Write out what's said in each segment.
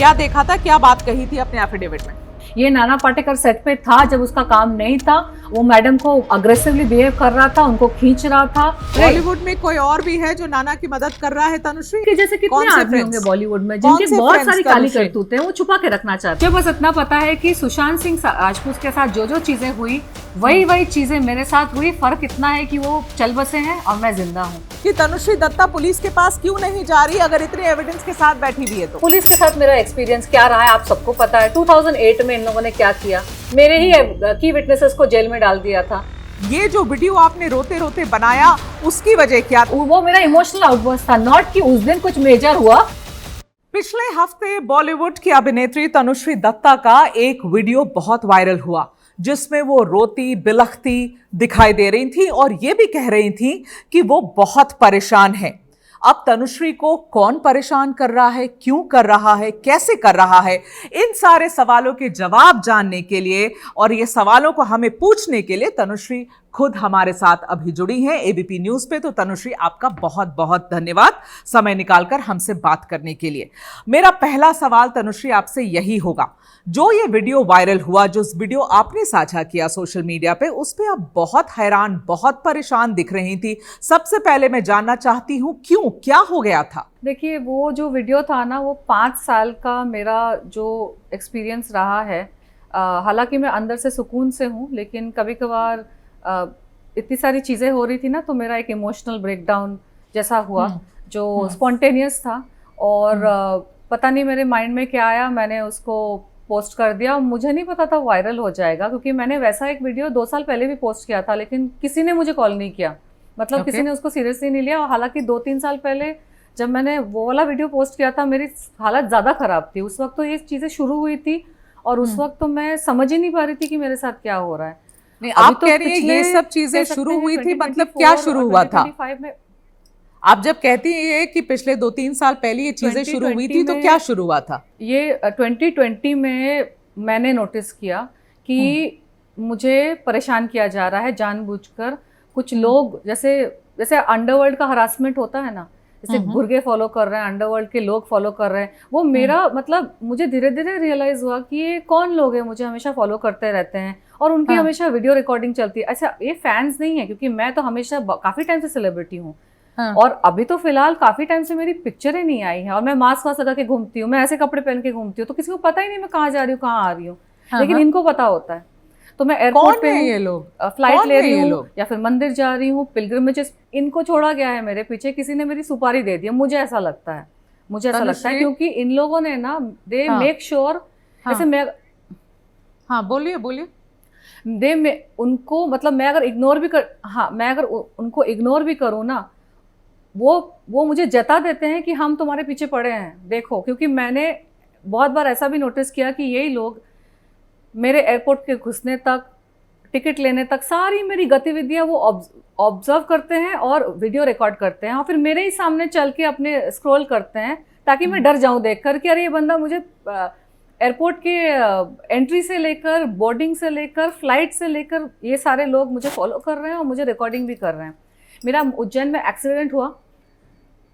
क्या देखा था, क्या बात कही थी अपने एफिडेविट में? ये नाना पाटेकर सेट पे था जब उसका काम नहीं था, वो मैडम को अग्रेसिवली बिहेव कर रहा था, उनको खींच रहा था। बॉलीवुड में कोई और भी है जो नाना की मदद कर रहा है तनुश्री कि जैसे कौन कितने से आदमी friends? होंगे बॉलीवुड में कौन जिनके से बहुत friends सारी काली तनुश्री? करतूतें हैं, वो छुपा के रखना चाहते हैं। मुझे बस इतना पता है कि सुशांत सिंह राजपूत के साथ जो जो चीजें हुई वही चीजें मेरे साथ हुई। फर्क इतना है कि वो चल बसे हैं और मैं जिंदा हूँ। कि तनुश्री दत्ता पुलिस के पास क्यों नहीं जा रही अगर इतने एविडेंस के साथ बैठी हुई है तो? पुलिस के साथ मेरा एक्सपीरियंस क्या रहा है आप सबको पता है। 2008 में इन लोगों ने क्या किया, मेरे ही की विटनेसेस को जेल में डाल दिया था। ये जो वीडियो आपने रोते रोते बनाया उसकी वजह क्या? वो मेरा इमोशनल आउटबर्स्ट था, नॉट कि उस दिन कुछ मेजर हुआ। पिछले हफ्ते बॉलीवुड की अभिनेत्री तनुश्री दत्ता का एक वीडियो बहुत वायरल हुआ जिसमें वो रोती बिलखती दिखाई दे रही थी और ये भी कह रही थी कि वो बहुत परेशान है। अब तनुश्री को कौन परेशान कर रहा है, क्यों कर रहा है, कैसे कर रहा है, इन सारे सवालों के जवाब जानने के लिए और ये सवालों को हमें पूछने के लिए तनुश्री खुद हमारे साथ अभी जुड़ी हैं एबीपी न्यूज पे। तो तनुश्री आपका बहुत बहुत धन्यवाद समय निकालकर हमसे बात करने के लिए। मेरा पहला सवाल तनुश्री आपसे यही होगा, जो ये वीडियो वायरल हुआ, जो वीडियो आपने साझा किया सोशल मीडिया पे, उस पे आप बहुत हैरान, बहुत परेशान दिख रही थी। सबसे पहले मैं जानना चाहती हूँ क्यों, क्या हो गया था? देखिए वो जो वीडियो था ना, वो 5 साल का मेरा जो एक्सपीरियंस रहा है। हालांकि मैं अंदर से सुकून से हूँ, लेकिन कभी कभार इतनी सारी चीज़ें हो रही थी ना, तो मेरा एक इमोशनल ब्रेकडाउन जैसा हुआ जो स्पॉन्टेनियस था। और पता नहीं मेरे माइंड में क्या आया, मैंने उसको पोस्ट कर दिया। मुझे नहीं पता था वायरल हो जाएगा, क्योंकि मैंने वैसा एक वीडियो 2 साल पहले भी पोस्ट किया था, लेकिन किसी ने मुझे कॉल नहीं किया, मतलब किसी ने उसको सीरियसली नहीं लिया। हालांकि 2-3 साल पहले जब मैंने वो वाला वीडियो पोस्ट किया था, मेरी हालत ज़्यादा ख़राब थी। उस वक्त तो ये चीज़ें शुरू हुई थी और उस वक्त तो मैं समझ ही नहीं पा रही थी कि मेरे साथ क्या हो रहा है। नहीं, आप कह रही हैं ये सब चीजें शुरू हुई थी, मतलब क्या शुरू हुआ था? 2025 में आप जब कहती हैं कि पिछले 2-3 साल पहले ये चीजें शुरू हुई थी, तो क्या शुरू हुआ था? ये 2020 में मैंने नोटिस किया कि मुझे परेशान किया जा रहा है जानबूझकर। कुछ लोग जैसे जैसे अंडरवर्ल्ड का हरासमेंट होता है ना, जैसे गुर्गे फॉलो कर रहे हैं, अंडरवर्ल्ड के लोग फॉलो कर रहे हैं, वो मेरा मतलब मुझे धीरे धीरे रियलाइज हुआ कि ये कौन लोग हैं, मुझे हमेशा फॉलो करते रहते हैं और उनकी हमेशा वीडियो रिकॉर्डिंग चलती है। अच्छा, ये फैंस नहीं है, क्योंकि मैं तो हमेशा काफी टाइम से सेलिब्रिटी हूँ। और अभी तो फिलहाल काफी टाइम से मेरी पिक्चरें नहीं आई हैं और मैं मास्क वास्क लगा के घूमती हूँ, मैं ऐसे कपड़े पहन के घूमती हूँ, तो किसी को पता ही नहीं मैं कहाँ जा रही हूँ, कहाँ आ रही हूँ। लेकिन इनको पता होता है। तो मैं एयरपोर्ट पे ये लोग फ्लाइट ले रही हूँ या फिर मंदिर जा रही हूँ, पिलग्रिमेजेस, इनको छोड़ा गया है मेरे पीछे, किसी ने मेरी सुपारी दे दी है। मुझे ऐसा लगता है, क्योंकि इन लोगों ने ना, दे मेक श्योर, जैसे मैं, हाँ बोलिए बोलिए, उनको मतलब मैं अगर इग्नोर भी कर, हाँ मैं अगर उनको इग्नोर भी करूँ ना, वो मुझे जता देते हैं कि हम तुम्हारे पीछे पड़े हैं, देखो। क्योंकि मैंने बहुत बार ऐसा भी नोटिस किया कि यही लोग मेरे एयरपोर्ट के घुसने तक, टिकट लेने तक, सारी मेरी गतिविधियां वो ऑब्जर्व करते हैं और वीडियो रिकॉर्ड करते हैं और फिर मेरे ही सामने चल के अपने स्क्रॉल करते हैं, ताकि मैं डर जाऊं देखकर कि अरे ये बंदा मुझे एयरपोर्ट के एंट्री से लेकर, बोर्डिंग से लेकर, फ्लाइट से लेकर, ये सारे लोग मुझे फॉलो कर रहे हैं और मुझे रिकॉर्डिंग भी कर रहे हैं। मेरा उज्जैन में एक्सीडेंट हुआ,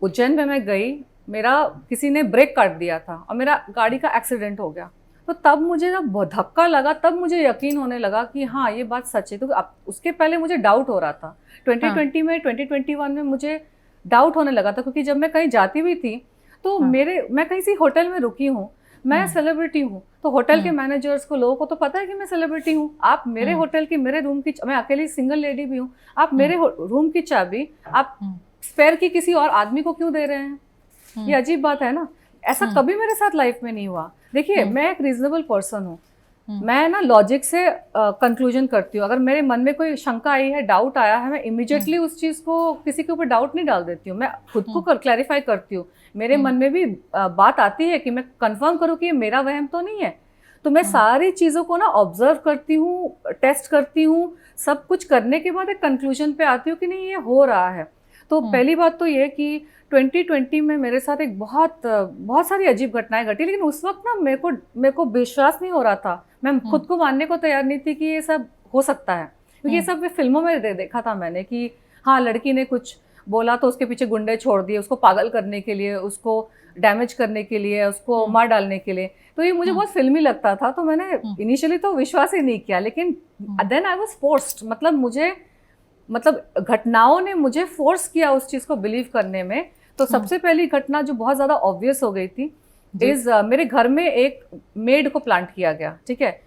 उज्जैन में मैं गई, मेरा किसी ने ब्रेक काट दिया था और मेरा गाड़ी का एक्सीडेंट हो गया। तो तब मुझे जब धक्का लगा, तब मुझे यकीन होने लगा कि हाँ ये बात सच है। तो उसके पहले मुझे डाउट हो रहा था। 2020 में, 2021 में मुझे डाउट होने लगा था, क्योंकि जब मैं कहीं जाती भी थी तो मैं कहीं सी होटल में रुकी हूँ, मैं सेलिब्रिटी हूँ, तो होटल के मैनेजर्स को, लोगों को तो पता है कि मैं सेलिब्रिटी हूँ। आप मेरे होटल की, मेरे रूम की, मैं अकेली सिंगल लेडी भी हूँ, आप मेरे रूम की चाबी आप स्पेयर की किसी और आदमी को क्यों दे रहे हैं? ये अजीब बात है ना। ऐसा कभी मेरे साथ लाइफ में नहीं हुआ। देखिए मैं एक रीजनेबल पर्सन हूँ, मैं ना लॉजिक से कंक्लूजन करती हूँ। अगर मेरे मन में कोई शंका आई है, डाउट आया है, मैं इमीडिएटली उस चीज़ को, किसी के ऊपर डाउट नहीं डाल देती हूँ, मैं खुद को क्लैरिफाई करती हूँ। मेरे मन में भी बात आती है कि मैं कंफर्म करूँ कि ये मेरा वहम तो नहीं है, तो मैं सारी चीज़ों को ना ऑब्जर्व करती हूँ, टेस्ट करती हूँ, सब कुछ करने के बाद एक कंक्लूजन पे आती हूँ कि नहीं ये हो रहा है। तो पहली बात तो ये कि 2020 में मेरे साथ एक बहुत सारी अजीब घटनाएं घटी, लेकिन उस वक्त ना मेरे को विश्वास नहीं हो रहा था, मैं खुद को मानने को तैयार नहीं थी कि ये सब हो सकता है। क्योंकि ये सब फिल्मों में देखा था मैंने कि हाँ लड़की ने कुछ बोला तो उसके पीछे गुंडे छोड़ दिए उसको पागल करने के लिए, उसको डैमेज करने के लिए, उसको मार डालने के लिए। तो ये मुझे बहुत फिल्मी लगता था, तो मैंने इनिशियली तो विश्वास ही नहीं किया, लेकिन देन आई वाज फोर्स्ड, मतलब घटनाओं ने मुझे फोर्स किया उस चीज़ को बिलीव करने में। तो सबसे पहली घटना जो बहुत ज़्यादा ऑब्वियस हो गई थी मेरे घर में एक मेड को प्लांट किया गया, ठीक है।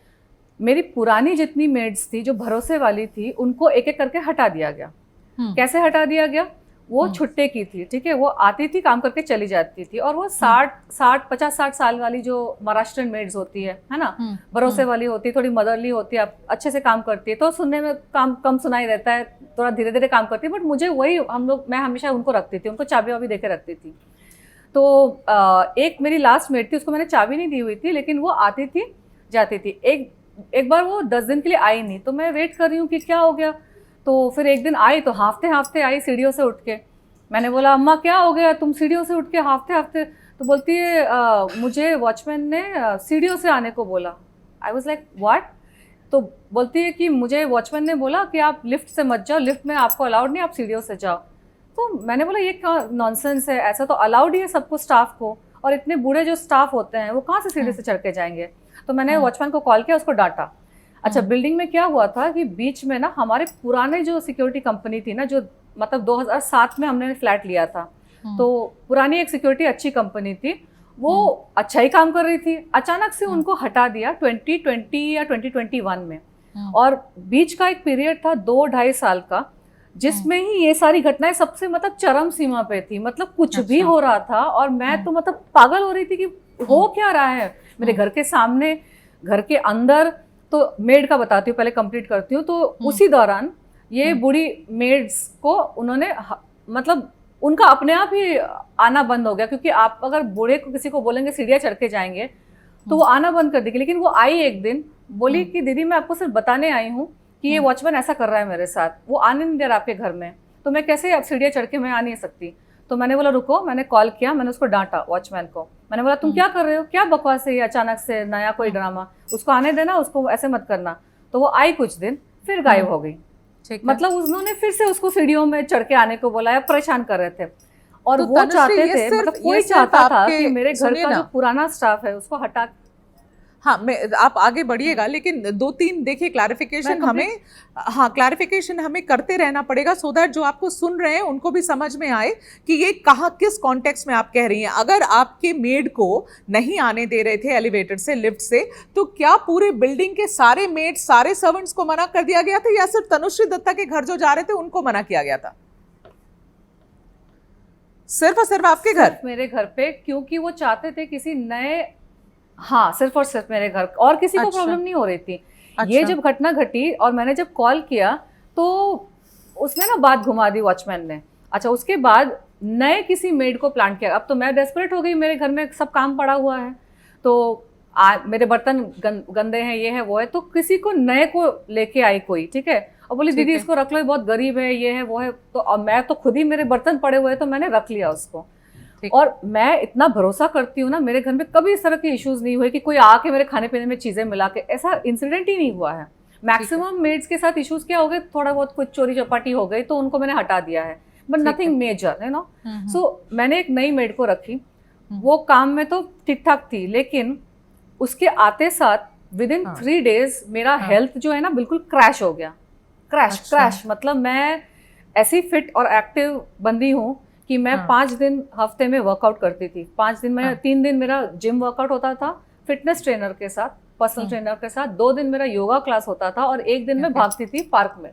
मेरी पुरानी जितनी मेड्स थी जो भरोसे वाली थी उनको एक एक करके हटा दिया गया। कैसे हटा दिया गया? वो छुट्टे की थी, ठीक है, वो आती थी काम करके चली जाती थी, और वो 50-60 साल वाली जो महाराष्ट्रियन मेड्स होती है ना, भरोसे वाली होती है, थोड़ी मदरली होती है, अच्छे से काम करती है, तो सुनने में काम कम सुनाई देता है, थोड़ा धीरे धीरे काम करती है, बट मुझे वही मैं हमेशा उनको रखती थी, उनको चाबी वाबी देके रखती थी। तो एक मेरी लास्ट मेड थी, उसको मैंने चाबी नहीं दी हुई थी, लेकिन वो आती थी जाती थी। एक बार वो 10 दिन के लिए आई नहीं, तो मैं वेट कर रही हूँ कि क्या हो गया। तो फिर एक दिन आई, तो हाफते हाफते आई सीढ़ियों से उठ के। मैंने बोला अम्मा क्या हो गया, तुम सीढ़ियों से उठ के हाफते हाफते? तो बोलती है मुझे वॉचमैन ने सीढ़ियों से आने को बोला। I was like what? तो बोलती है कि मुझे वॉचमैन ने बोला कि आप लिफ्ट से मत जाओ, लिफ्ट में आपको अलाउड नहीं, आप सीढ़ियों से जाओ। तो मैंने बोला ये क्या नॉनसेंस है, ऐसा तो अलाउड ही है सबको, स्टाफ को, और इतने बूढ़े जो स्टाफ होते हैं वो कहाँ से सीढ़ी से चढ़ के जाएंगे। तो मैंने वॉचमैन को कॉल किया, उसको डांटा। अच्छा, बिल्डिंग में क्या हुआ था कि बीच में ना हमारे पुराने जो सिक्योरिटी कंपनी थी ना, जो मतलब 2007 में हमने फ्लैट लिया था, तो पुरानी एक सिक्योरिटी अच्छी कंपनी थी, वो अच्छा ही काम कर रही थी, अचानक से उनको हटा दिया 2020 या 2021 में। और बीच का एक पीरियड था 2-2.5 साल का, जिसमें ही ये सारी घटनाएं सबसे मतलब चरम सीमा पे थी, मतलब कुछ भी हो रहा था, और मैं तो मतलब पागल हो रही थी कि हो क्या रहा है मेरे घर के सामने, घर के अंदर। तो मेड का बताती हूँ, पहले कंप्लीट करती हूँ। तो उसी दौरान ये बूढ़ी मेड्स को उन्होंने मतलब उनका अपने आप ही आना बंद हो गया, क्योंकि आप अगर बूढ़े को किसी को बोलेंगे सीढ़ियाँ चढ़ के जाएंगे तो वो आना बंद कर देगी। लेकिन वो आई एक दिन, बोली कि दीदी मैं आपको सिर्फ बताने आई हूँ कि ये वॉचमैन ऐसा कर रहा है मेरे साथ, वो आने नहीं दे रहा आपके घर में, तो मैं कैसे अब सीढ़ियाँ चढ़ के मैं आ नहीं सकती। तो मैंने बोला रुको, मैंने कॉल किया, मैंने उसको डांटा वॉचमैन को। मैंने बोला तुम क्या कर रहे हो, क्या बकवास है ये, अचानक से नया कोई ड्रामा, उसको आने देना, उसको ऐसे मत करना। तो वो आई कुछ दिन, फिर गायब हो गई। मतलब उन्होंने फिर से उसको सीढ़ियों में चढ़ के आने को बोला, या परेशान कर रहे थे। और तो वो चाहते थे, मतलब कोई चाहता था कि मेरे घर का जो पुराना स्टाफ है उसको हटा। हाँ, आप आगे बढ़िएगा, लेकिन 2-3 देखिए क्लैरिफिकेशन हमें करते रहना पड़ेगा, सो दैट जो आपको सुन रहे हैं उनको भी समझ में आए कि ये कहाँ किस कॉन्टेक्स्ट में आप कह रही हैं। अगर आपके मेड को नहीं आने दे रहे थे एलिवेटर से, लिफ्ट से, तो क्या पूरे बिल्डिंग के सारे मेड, सारे सर्वेंट्स को मना कर दिया गया था, या सिर्फ तनुश्री दत्ता के घर जो जा रहे थे उनको मना किया गया था? सिर्फ और सिर्फ आपके घर? मेरे घर पे, क्योंकि वो चाहते थे किसी नए, हाँ सिर्फ और सिर्फ मेरे घर, और किसी को प्रॉब्लम नहीं हो रही थी। ये जब घटना घटी और मैंने जब कॉल किया तो उसने ना बात घुमा दी वॉचमैन ने। अच्छा, उसके बाद नए किसी मेड को प्लांट किया। अब तो मैं डेस्परेट हो गई, मेरे घर में सब काम पड़ा हुआ है, तो मेरे बर्तन गंदे हैं, ये है वो है, तो किसी को नए को लेके आई कोई, ठीक है, और बोली दीदी इसको रख लो, ये बहुत गरीब है, ये है वो है। तो मैं तो खुद ही, मेरे बर्तन पड़े हुए तो मैंने रख लिया उसको। और मैं इतना भरोसा करती हूँ ना, मेरे घर में कभी इस तरह के इश्यूज नहीं हुए कि कोई आके मेरे खाने पीने में चीजें मिला के, ऐसा इंसिडेंट ही नहीं हुआ है। मैक्सिमम मेड्स के साथ इश्यूज क्या हो गए, थोड़ा बहुत कुछ चोरी चपाटी हो गई तो उनको मैंने हटा दिया है, बट नथिंग मेजर, है ना। सो मैंने एक नई मेड को रखी, वो काम में तो ठीक ठाक थी, लेकिन उसके आते साथ विद इन 3 days मेरा हेल्थ जो है ना बिल्कुल क्रैश हो गया। क्रैश मतलब मैं ऐसी फिट और एक्टिव बंदी हूँ कि मैं 5 दिन हफ्ते में वर्कआउट करती थी। 5 दिन में 3 दिन मेरा जिम वर्कआउट होता था फिटनेस ट्रेनर के साथ, पर्सनल ट्रेनर के साथ, 2 दिन मेरा योगा क्लास होता था, और 1 दिन मैं भागती थी पार्क में।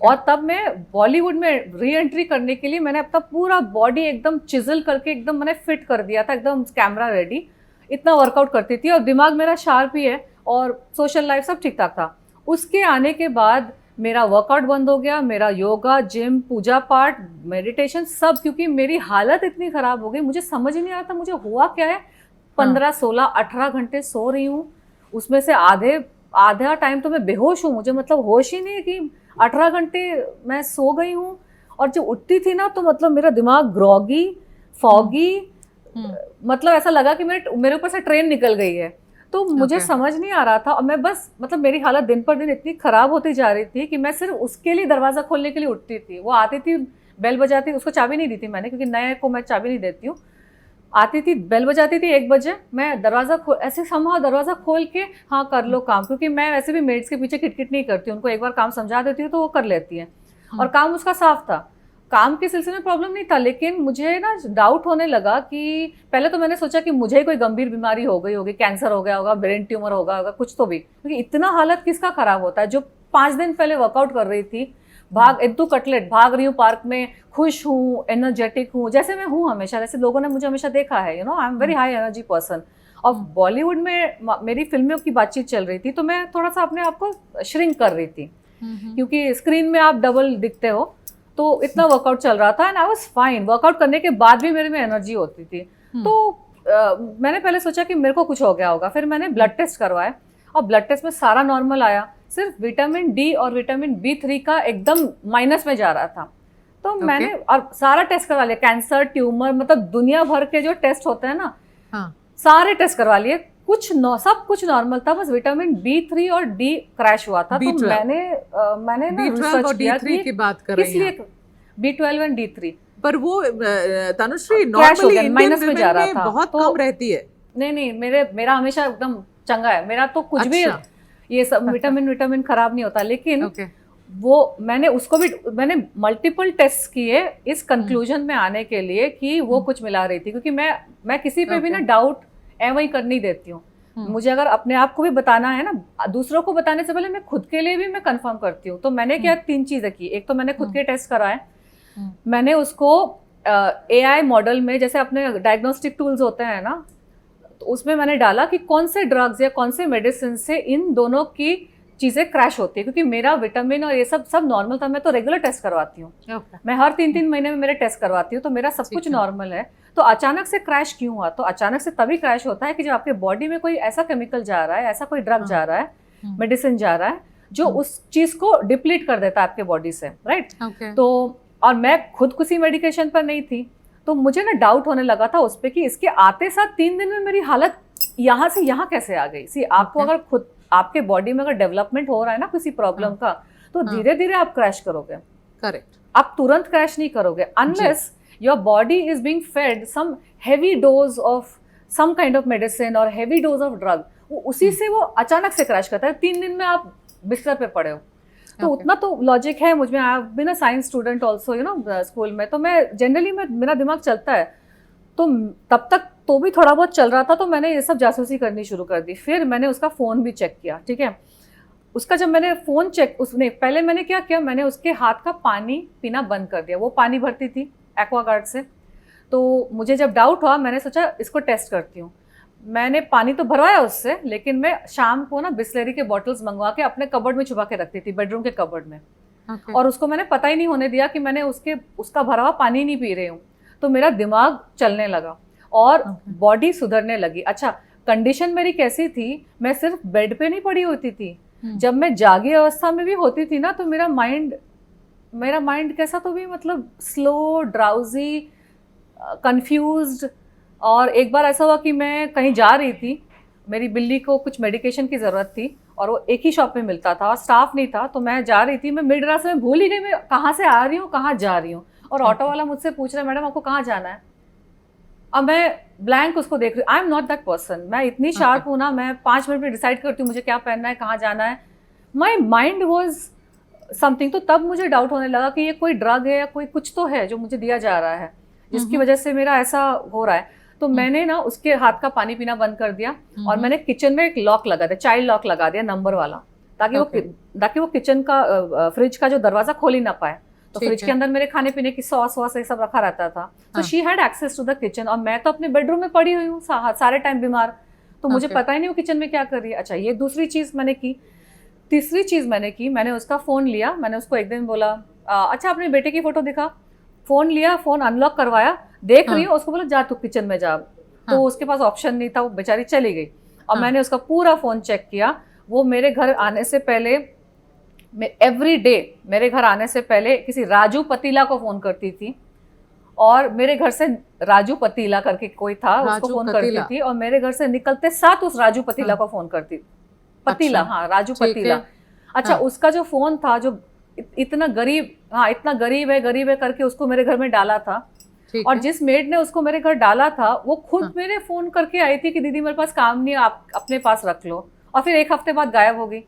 और तब मैं बॉलीवुड में री एंट्री करने के लिए मैंने अपना पूरा बॉडी एकदम चिजल करके एकदम मैंने फिट कर दिया था, एकदम कैमरा रेडी, इतना वर्कआउट करती थी, और दिमाग मेरा शार्प ही है, और सोशल लाइफ सब ठीक ठाक था। उसके आने के बाद मेरा वर्कआउट बंद हो गया, मेरा योगा, जिम, पूजा पाठ, मेडिटेशन सब, क्योंकि मेरी हालत इतनी खराब हो गई, मुझे समझ ही नहीं आता मुझे हुआ क्या है। 15, 16, 18 घंटे सो रही हूँ, उसमें से आधा टाइम तो मैं बेहोश हूँ, मुझे मतलब होश ही नहीं है कि 18 घंटे मैं सो गई हूँ। और जब उठती थी ना तो मतलब मेरा दिमाग ग्रॉगी, फॉगी, मतलब ऐसा लगा कि मेरे ऊपर से ट्रेन निकल गई है। तो मुझे समझ नहीं आ रहा था, और मैं बस मतलब मेरी हालत दिन पर दिन इतनी खराब होती जा रही थी कि मैं सिर्फ उसके लिए दरवाजा खोलने के लिए उठती थी। वो आती थी बेल बजाती, उसको चाबी नहीं दी थी मैंने, क्योंकि नए को मैं चाबी नहीं देती हूँ। आती थी, बेल बजाती थी 1 बजे, मैं दरवाज़ा ऐसे समहाउ दरवाज़ा खोल के हाँ कर लो काम, क्योंकि मैं वैसे भी मेड्स के पीछे किटकिट नहीं करती, उनको एक बार काम समझा देती हूँ तो वो कर लेती है। और काम उसका साफ था, काम के सिलसिले में प्रॉब्लम नहीं था, लेकिन मुझे ना डाउट होने लगा कि पहले तो मैंने सोचा कि मुझे कोई गंभीर बीमारी हो गई होगी, कैंसर हो गया होगा, ब्रेन ट्यूमर होगा कुछ तो भी, क्योंकि इतना हालत किसका खराब होता है। जो 5 दिन पहले वर्कआउट कर रही थी, एद्दू कटलेट भाग रही हूँ पार्क में, खुश हूँ, एनर्जेटिक हूँ, जैसे मैं हूँ हमेशा, जैसे लोगों ने मुझे हमेशा देखा है, I am very high energy person. और बॉलीवुड में मेरी फिल्मों की बातचीत चल रही थी, तो मैं थोड़ा सा अपने आप को श्रिंक कर रही थी, क्योंकि स्क्रीन में आप डबल दिखते हो, तो इतना वर्कआउट चल रहा था and I was fine. Workout करने के बाद भी मेरे में एनर्जी होती थी। तो मैंने पहले सोचा कि मेरे को कुछ हो गया होगा, फिर मैंने ब्लड टेस्ट करवाया और ब्लड टेस्ट में सारा नॉर्मल आया, सिर्फ विटामिन डी और विटामिन B3 का एकदम माइनस में जा रहा था। तो मैंने और सारा टेस्ट करवा लिया, कैंसर, ट्यूमर, मतलब दुनिया भर के जो टेस्ट होते हैं ना, सारे टेस्ट करवा लिए, सब कुछ नॉर्मल था, बस विटामिन B3 और D क्रैश हुआ था। तो मैंने ना रिसर्च किया कि बात कर रही हैं, B12 और D3, पर वो तनुश्री नॉर्मली इंडियन वुमेन में बहुत कम रहती है। नहीं, मेरा हमेशा एकदम चंगा है, मेरा तो कुछ भी ये सब विटामिन खराब नहीं होता। लेकिन वो मैंने मल्टीपल टेस्ट किए इस कंक्लूजन में आने के लिए कि वो कुछ मिला रही थी, क्योंकि मैं किसी पे भी ना डाउट वही कर नहीं देती हूँ। मुझे अगर अपने आप को भी बताना है ना, दूसरों को बताने से पहले मैं खुद के लिए भी मैं कंफर्म करती हूँ। तो मैंने क्या 3 चीजें की। एक तो मैंने खुद के टेस्ट कराए, मैंने उसको AI मॉडल में, जैसे अपने डायग्नोस्टिक टूल्स होते हैं ना, तो उसमें मैंने डाला कि कौन से ड्रग्स या कौन से मेडिसिन से इन दोनों की चीज़ें क्रैश होती है, क्योंकि मेरा विटामिन और ये सब नॉर्मल था। मैं तो रेगुलर टेस्ट करवाती हूँ, मैं हर 3-3 महीने में मेरे टेस्ट करवाती हूँ, तो मेरा सब कुछ नॉर्मल है। तो अचानक से क्रैश क्यों हुआ? तो अचानक से तभी क्रैश होता है कि जब आपके बॉडी में कोई ऐसा केमिकल जा रहा है, ऐसा कोई ड्रग जा रहा है, मेडिसिन जा रहा है, जो उस चीज़ को डिप्लीट कर देता है आपके बॉडी से, राइट? तो और मैं खुद किसी मेडिकेशन पर नहीं थी, तो मुझे ना डाउट होने लगा था उस पर कि इसके आते साथ 3 दिन में मेरी हालत यहाँ से यहाँ कैसे आ गई। आपको अगर खुद आपके बॉडी में अगर डेवलपमेंट हो रहा है ना किसी प्रॉब्लम का, तो धीरे धीरे आप क्रैश करोगे। करेक्ट। आप तुरंत क्रैश नहीं करोगे unless your body is being fed some heavy dose of some kind of medicine और हेवी डोज ऑफ ड्रग, उसी से वो अचानक से क्रैश करता है। 3 दिन में आप बिस्तर पे पड़े हो, तो उतना तो लॉजिक है मुझ में। I have been a science student also, school में, तो मैं जनरली मेरा दिमाग चलता है, तो तब तक तो भी थोड़ा बहुत चल रहा था। तो मैंने ये सब जासूसी करनी शुरू कर दी। फिर मैंने उसका फ़ोन भी चेक किया, ठीक है। उसका जब मैंने फ़ोन पहले मैंने क्या किया, मैंने उसके हाथ का पानी पीना बंद कर दिया। वो पानी भरती थी एक्वागार्ड से, तो मुझे जब डाउट हुआ मैंने सोचा इसको टेस्ट करती हूँ। मैंने पानी तो भरवाया उससे, लेकिन मैं शाम को ना बिस्लेरी के बॉटल्स मंगवा के अपने कबर्ड में छुपा के रखती थी, बेडरूम के कबर्ड में। और उसको मैंने पता ही नहीं होने दिया कि मैंने उसका भरा हुआ पानी नहीं पी रही हूँ। तो मेरा दिमाग चलने लगा और बॉडी सुधरने लगी। अच्छा, कंडीशन मेरी कैसी थी, मैं सिर्फ बेड पे नहीं पड़ी होती थी, जब मैं जागी अवस्था में भी होती थी ना, तो मेरा माइंड कैसा तो भी, मतलब स्लो, ड्राउजी, कंफ्यूज्ड। और एक बार ऐसा हुआ कि मैं कहीं जा रही थी, मेरी बिल्ली को कुछ मेडिकेशन की ज़रूरत थी और वो एक ही शॉप में मिलता था और स्टाफ नहीं था, तो मैं जा रही थी, मैं मिड रास्ते में भूल ही गई मैं कहाँ से आ रही हूँ, कहाँ जा रही हूँ। और ऑटो वाला मुझसे पूछ रहा है, मैडम आपको कहाँ जाना है? अब मैं ब्लैंक उसको देख रही हूँ। I am not that person, मैं इतनी शार्प हूँ ना, मैं 5 मिनट में डिसाइड करती हूँ मुझे क्या पहनना है, कहाँ जाना है। My mind was something. तो तब मुझे डाउट होने लगा कि ये कोई ड्रग है या कोई कुछ तो है जो मुझे दिया जा रहा है, जिसकी वजह से मेरा ऐसा हो रहा है। तो मैंने ना उसके हाथ का पानी पीना बंद कर दिया और मैंने किचन में एक लॉक लगा दिया, चाइल्ड लॉक लगा दिया नंबर वाला, ताकि वो किचन का फ्रिज का जो दरवाजा खोल ही ना पाए। तो फ्रिज के अंदर मेरे खाने पीने की सॉस वॉस ये सब रखा रहता था। तो she had access to the kitchen, और मैं तो अपने बेडरूम में पड़ी हुई हूँ सारे टाइम बीमार, तो मुझे पता ही नहीं वो किचन में क्या कर रही है। अच्छा, ये दूसरी चीज़ मैंने की। तीसरी चीज़ मैंने की, मैंने उसका फ़ोन लिया। मैंने उसको एक दिन बोला, अच्छा अपने बेटे की फ़ोटो दिखा। फ़ोन लिया, फ़ोन अनलॉक करवाया, देख रही हूँ, उसको बोला जा तू किचन में जा। तो उसके पास ऑप्शन नहीं था, वो बेचारी चली गई। और मैंने उसका पूरा फ़ोन चेक किया। वो मेरे घर आने से पहले, मैं एवरी डे मेरे घर आने से पहले किसी राजू पतीला को फ़ोन करती थी, और मेरे घर से राजू पतीला करके कोई था, उसको फ़ोन करती थी, और मेरे घर से निकलते साथ उस राजू पतीला को फ़ोन करती। पतीला, हाँ, राजू पतीला। अच्छा, उसका जो फ़ोन था, जो इतना गरीब हाँ इतना गरीब है करके उसको मेरे घर में डाला था। ठीक और है। जिस मेड ने उसको मेरे घर डाला था वो खुद मेरे फोन करके आई थी कि दीदी मेरे पास काम नहीं है, आप अपने पास रख लो, और फिर 1 हफ्ते बाद गायब हो गई।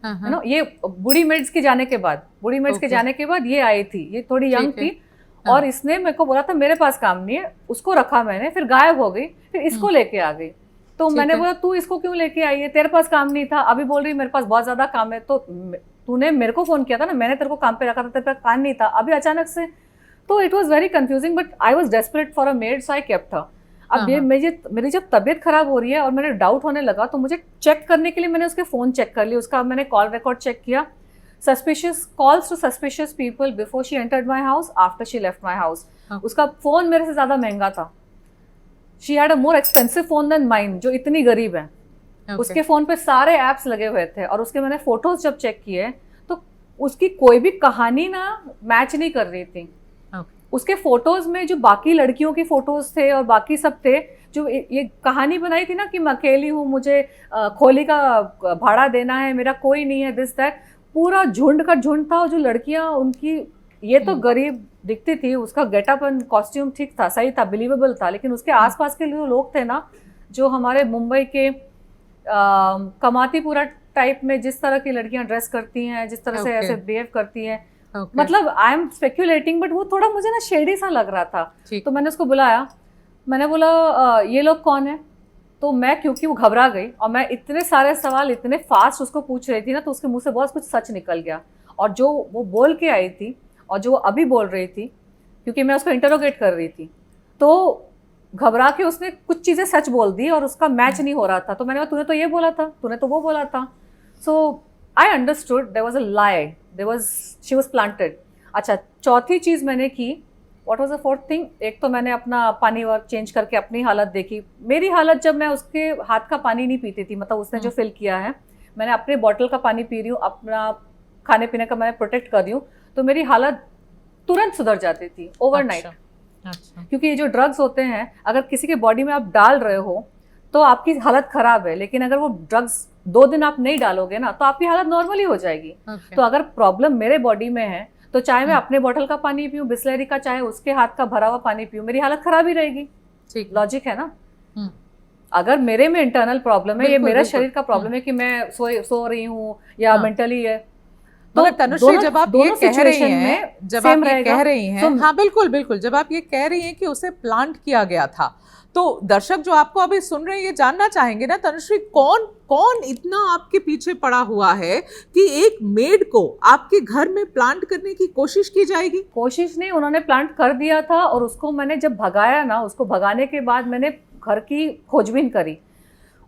है ना, ये बूढ़ी मेड्स के जाने के बाद, बूढ़ी मेड्स के Okay. जाने के बाद ये आई थी, ये थोड़ी यंग ठीक है। थी, और इसने मेरे को बोला था मेरे पास काम नहीं है, उसको रखा मैंने, फिर गायब हो गई, फिर इसको लेके आ गई। तो ठीक मैंने है। बोला तू इसको क्यों लेके आई है, तेरे पास काम नहीं था, अभी बोल रही मेरे पास बहुत ज्यादा काम है। तो तूने मेरे को फोन किया था ना, मैंने तेरे को काम पे रखा था, तेरे पास काम नहीं था, अभी अचानक से। तो it was very confusing, but I was desperate for a made, so I kept her. अब ये मेरी जब तबीयत खराब हो रही है और मेरे डाउट होने लगा, तो मुझे चेक करने के लिए मैंने उसके फोन चेक कर लिया, उसका मैंने कॉल रिकॉर्ड चेक किया, suspicious calls to suspicious people before she entered my house, after she left my house. उसका फोन मेरे से ज्यादा महंगा था, she had a more expensive phone than mine, जो इतनी गरीब है। उसके फोन पे सारे एप्स लगे हुए थे, और उसके मैंने फोटोज जब चेक किए तो उसकी कोई भी कहानी ना मैच नहीं कर रही थी। उसके फोटोज में जो बाकी लड़कियों के फोटोज थे और बाकी सब थे, जो ये कहानी बनाई थी ना कि मैं अकेली हूँ, मुझे खोली का भाड़ा देना है, मेरा कोई नहीं है, दिस दैट, पूरा झुंड का झुंड था। और जो लड़कियां उनकी, ये तो गरीब दिखती थी, उसका गेटअप एंड कॉस्ट्यूम ठीक था, सही था, बिलीवेबल था, लेकिन उसके आसपास के जो लोग थे ना, जो हमारे मुंबई के कमातीपुरा टाइप में जिस तरह की लड़कियां ड्रेस करती हैं, जिस तरह से ऐसे बिहेव करती हैं, मतलब आई एम स्पेक्यूलेटिंग, बट वो थोड़ा मुझे ना शेडी सा लग रहा था। तो मैंने उसको बुलाया, मैंने बोला ये लोग कौन है। तो मैं, क्योंकि वो घबरा गई और मैं इतने सारे सवाल इतने फास्ट उसको पूछ रही थी ना, तो उसके मुंह से बहुत कुछ सच निकल गया। और जो वो बोल के आई थी और जो वो अभी बोल रही थी, क्योंकि मैं उसको इंटरोगेट कर रही थी, तो घबरा के उसने कुछ चीज़ें सच बोल दी और उसका मैच नहीं हो रहा था। तो मैंने कहा तूने तो ये बोला था, तूने तो वो बोला था। So I understood there was a lie, there was, she was planted. अच्छा, चौथी चीज़ मैंने की, what was the fourth thing, एक तो मैंने अपना पानी वर्क चेंज करके अपनी हालत देखी। मेरी हालत, जब मैं उसके हाथ का पानी नहीं पीती थी, मतलब उसने जो फिल किया है, मैंने अपने बॉटल का पानी पी रही हूँ, अपना खाने पीने का मैं प्रोटेक्ट कर रही हूँ, तो मेरी हालत तुरंत सुधर जाती थी ओवरनाइट। अच्छा। क्योंकि ये जो ड्रग्स होते हैं, अगर किसी के बॉडी में आप डाल रहे हो तो आपकी हालत खराब है, लेकिन अगर वो ड्रग्स 2 दिन आप नहीं डालोगे ना, तो आपकी हालत नॉर्मली हो जाएगी। तो अगर प्रॉब्लम मेरे बॉडी में है, तो चाहे मैं अपने बॉटल का पानी पीऊँ, बिस्लरी का, चाहे उसके हाथ का भरा हुआ पानी पीऊँ, मेरी हालत खराब ही रहेगी। लॉजिक है ना। अगर मेरे में इंटरनल प्रॉब्लम है, ये मेरा शरीर का प्रॉब्लम है कि मैं सो रही हूँ या मेंटली है, तो तनुश्री जब आप ये कह रही हैं, जब आप ये कह रही हैं, हाँ बिल्कुल बिल्कुल, जब आप ये कह रही हैं कि उसे प्लांट किया गया था, तो दर्शक जो आपको अभी सुन रहे हैं ये जानना चाहेंगे ना, तनुश्री कौन कौन इतना आपके पीछे पड़ा हुआ है कि एक मेड को आपके घर में प्लांट करने की कोशिश की जाएगी? कोशिश नहीं, उन्होंने प्लांट कर दिया था, और उसको मैंने जब भगाया ना, उसको भगाने के बाद मैंने घर की खोजबीन करी।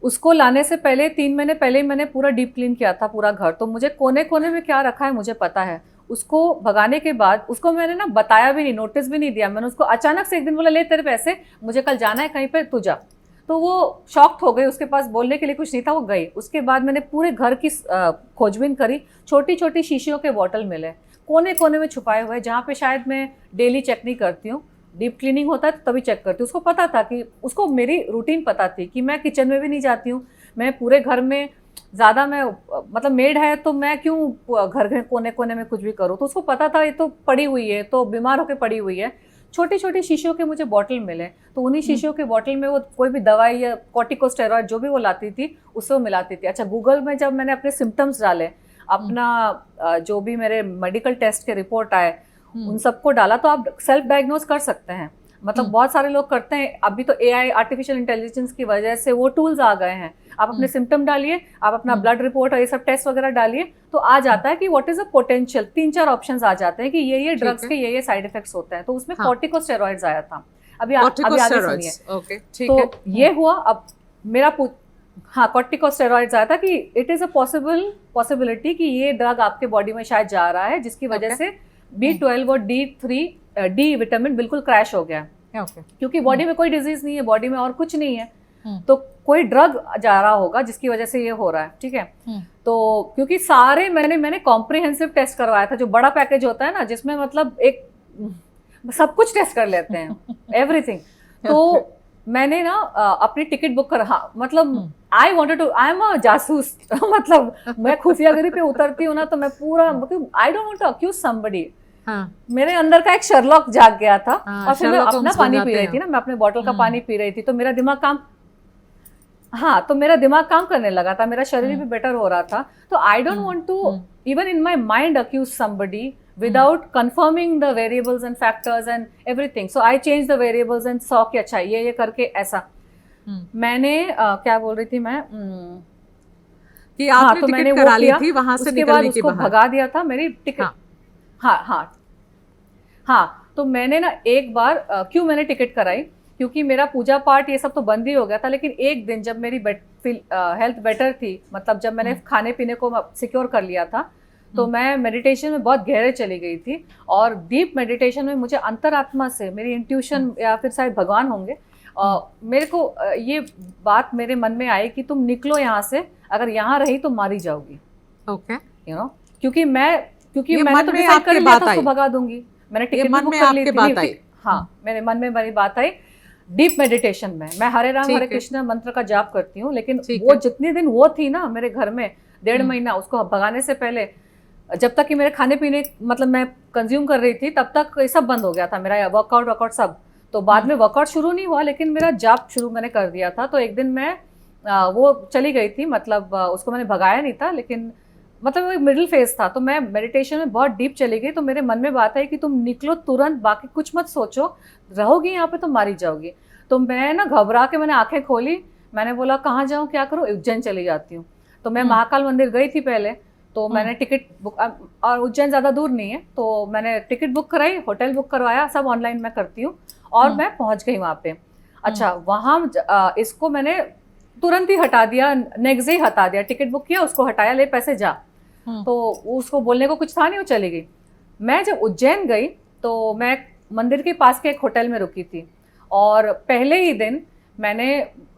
उसको लाने से पहले 3 महीने पहले मैंने पूरा डीप क्लीन किया था पूरा घर, तो मुझे कोने कोने में क्या रखा है मुझे पता है। उसको भगाने के बाद उसको मैंने ना बताया भी नहीं, नोटिस भी नहीं दिया। मैंने उसको अचानक से एक दिन बोला, ले तेरे पैसे, मुझे कल जाना है कहीं पे, तू जा। तो वो शॉक्ड हो गई, उसके पास बोलने के लिए कुछ नहीं था, वो गई। उसके बाद मैंने पूरे घर की खोजबीन करी, छोटी छोटी शीशियों के बॉटल मिले कोने कोने में छुपाए हुए, जहाँ पे शायद मैं डेली चेक नहीं करती हूँ, डीप क्लीनिंग होता है तो तभी चेक करती हूँ। उसको पता था कि, उसको मेरी रूटीन पता थी कि मैं किचन में भी नहीं जाती हूँ, मैं पूरे घर में ज़्यादा, मैं मतलब मेड है तो मैं क्यों घर के कोने कोने में कुछ भी करूँ। तो उसको पता था ये तो पड़ी हुई है, तो बीमार होकर पड़ी हुई है। छोटी छोटी शीशियों के मुझे बॉटल मिले, तो उन्हीं शीशियों के बॉटल में वो कोई भी दवाई या कॉर्टिकोस्टेरॉइड जो भी वो लाती थी उससे वो मिलाती थी। अच्छा, गूगल में जब मैंने अपने सिम्टम्स डाले, अपना जो भी मेरे मेडिकल टेस्ट के रिपोर्ट आए, उन सबको डाला, तो आप सेल्फ डायग्नोज कर सकते हैं। मतलब बहुत सारे लोग करते हैं, अभी तो AI आर्टिफिशियल इंटेलिजेंस की वजह से वो टूल्स आ गए हैं। आप अपने सिम्टम डालिए, आप अपना ब्लड रिपोर्ट और ये सब टेस्ट वगैरह डालिए, तो आ जाता है कि what is a potential, 3-4 options आ जाते हैं कि ये ड्रग्स के ये साइड इफेक्ट्स होते हैं। तो उसमें कॉर्टिकोस्टेरॉइड्स आया था। अभी आगे सुनिए। तो ये हुआ। अब मेरा कॉर्टिकोस्टेरॉइड्स आया था कि इट इज अ पॉसिबिलिटी कि ये ड्रग आपके बॉडी में शायद जा रहा है, जिसकी वजह से B12 और D विटामिन बिल्कुल क्रैश हो गया। क्योंकि बॉडी में कोई डिजीज नहीं है, बॉडी में और कुछ नहीं है, तो कोई ड्रग जा रहा होगा जिसकी वजह से ये हो रहा है। ठीक है। तो क्योंकि सारे मैंने कॉम्प्रिहेंसिव टेस्ट करवाया था, जो बड़ा पैकेज होता है ना, जिसमें मतलब एक सब कुछ टेस्ट कर लेते हैं, एवरीथिंग। तो मैंने ना अपनी टिकट बुक कर, हाँ मतलब आई एम अ जासूस मतलब मैं खुफियागिरी पे उतरती हूँ ना, तो मैं पूरा, मतलब I don't want to accuse somebody, हाँ, मेरे अंदर का एक शर्लॉक जाग गया था। हाँ, और फिर मैं Sherlock अपना Holmes पानी बन पी जाते रही हैं। थी ना, मैं अपने बॉटल का पानी पी रही थी, तो मेरा दिमाग काम, हाँ, तो मेरा दिमाग काम करने लगा था, मेरा शरीर भी बेटर हो रहा था। तो I don't want to even in my mind accuse somebody without confirming the variables and factors and everything. So I change the variables and saw कि अच्छा ये करके ऐसा। मैंने क्या बोल रही थी मैं, कि हाँ, आपने तो मैंने टिकट वो करा ली किया, थी वहां से उसके बाद निकलने के उसको बाहर। भगा दिया था मेरी टिकट। हाँ। हाँ हाँ हाँ, तो मैंने ना एक बार क्यों मैंने टिकट कराई, क्योंकि मेरा पूजा पाठ ये सब तो बंद ही हो गया था, लेकिन एक दिन जब मेरी हेल्थ बेटर थी, मतलब जब मैंने खाने पीने को सिक्योर कर लिया था, तो मैं मेडिटेशन में बहुत गहरे चली गई थी। और डीप मेडिटेशन में मुझे अंतरात्मा से मेरी इंट्यूशन या फिर शायद भगवान होंगे, मेरे को ये बात मेरे मन में आई कि तुम निकलो यहाँ से, अगर यहाँ रही तो मारी जाओगी, ओके, यू नो, क्योंकि ये मैंने मन तो में डिसाइड कर आपके लिया बात था, उसको आई। भगा दूंगी। मैंने ये टिकट भी मन बुक में कर ली आपके थी। बात आई। हाँ, मेरे मन में मेरी बात आई। डीप मेडिटेशन में मैं हरे राम ठीक हरे है। कृष्ण मंत्र का जाप करती हूँ, लेकिन ठीक वो है। जितने दिन वो थी ना मेरे घर में, 1.5 महीना, उसको भगाने से पहले, जब तक कि मेरे खाने पीने मतलब मैं कंज्यूम कर रही थी, तब तक ये सब बंद हो गया था, मेरा वर्कआउट सब। तो बाद में वर्कआउट शुरू नहीं हुआ, लेकिन मेरा जाप शुरू मैंने कर दिया था। तो एक दिन मैं वो चली गई थी, मतलब उसको मैंने भगाया नहीं था, लेकिन मतलब वो एक मिडिल फेज था। तो मैं मेडिटेशन में बहुत डीप चली गई, तो मेरे मन में बात आई कि तुम निकलो तुरंत, बाकी कुछ मत सोचो, रहोगी यहाँ पे तो मारी जाओगी। तो मैं ना घबरा के मैंने आंखें खोली, मैंने बोला कहाँ जाऊँ, क्या करूँ, उज्जैन चली जाती हूँ। तो मैं महाकाल मंदिर गई थी पहले, तो मैंने टिकट बुक, और उज्जैन ज़्यादा दूर नहीं है, तो मैंने टिकट बुक कराई, होटल बुक करवाया, सब ऑनलाइन मैं करती हूँ, और मैं पहुँच गई वहाँ पे। अच्छा, वहाँ इसको मैंने तुरंत ही हटा दिया, नेक्स्ट डे ही हटा दिया, टिकट बुक किया, उसको हटाया, ले पैसे जा। तो उसको बोलने को कुछ था नहीं, वो चली गई। मैं जब उज्जैन गई तो मैं मंदिर के पास के एक होटल में रुकी थी, और पहले ही दिन मैंने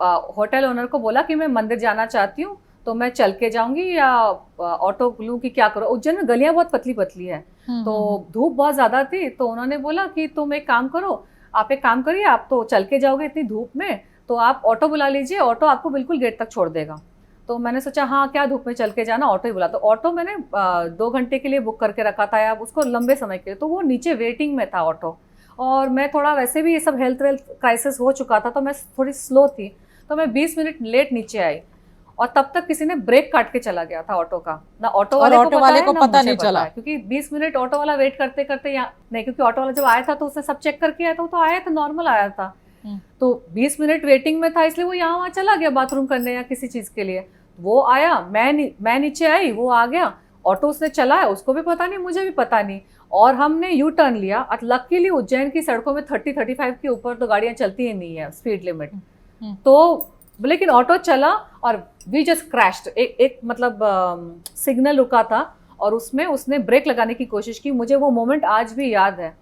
होटल ओनर को बोला कि मैं मंदिर जाना चाहती हूँ, तो मैं चल के जाऊंगी या ऑटो लूँ कि क्या करो। उज्जैन में गलियां बहुत पतली पतली है, तो धूप बहुत ज़्यादा थी, तो उन्होंने बोला कि तुम एक काम करो, आप एक काम करिए, आप तो चल के जाओगे इतनी धूप में, तो आप ऑटो बुला लीजिए, ऑटो आपको बिल्कुल गेट तक छोड़ देगा। तो मैंने सोचा हाँ, क्या धूप में चल के जाना, ऑटो ही बुला। तो ऑटो मैंने 2 घंटे के लिए बुक करके रखा था, या उसको लंबे समय के लिए, तो वो नीचे वेटिंग में था ऑटो। और मैं थोड़ा वैसे भी ये सब हेल्थ क्राइसिस हो चुका था, तो मैं थोड़ी स्लो थी, तो मैं 20 मिनट लेट नीचे आई, और तब तक किसी ने ब्रेक काट के चला गया था ऑटो का, ना ऑटो वाले को पता नहीं चला, क्योंकि 20 मिनट ऑटो वाला वेट करते करते यहाँ नहीं, क्योंकि ऑटो वाला जब आया था तो उसने सब चेक करके आया था, तो आया था नॉर्मल आया था। तो 20 मिनट वेटिंग में था, इसलिए वो यहाँ वहाँ चला गया बाथरूम करने या किसी चीज़ के लिए। वो आया, मैं नीचे आई, वो आ गया, ऑटो उसने चलाया, उसको भी पता नहीं, मुझे भी पता नहीं, और हमने यू टर्न लिया। और लकीली उज्जैन की सड़कों में 30-35 के ऊपर तो गाड़ियाँ चलती ही नहीं है, स्पीड लिमिट। तो लेकिन ऑटो चला, और वी जस्ट क्रैश्ड। एक मतलब सिग्नल रुका था, और उसमें उसने ब्रेक लगाने की कोशिश की। मुझे वो मोमेंट आज भी याद है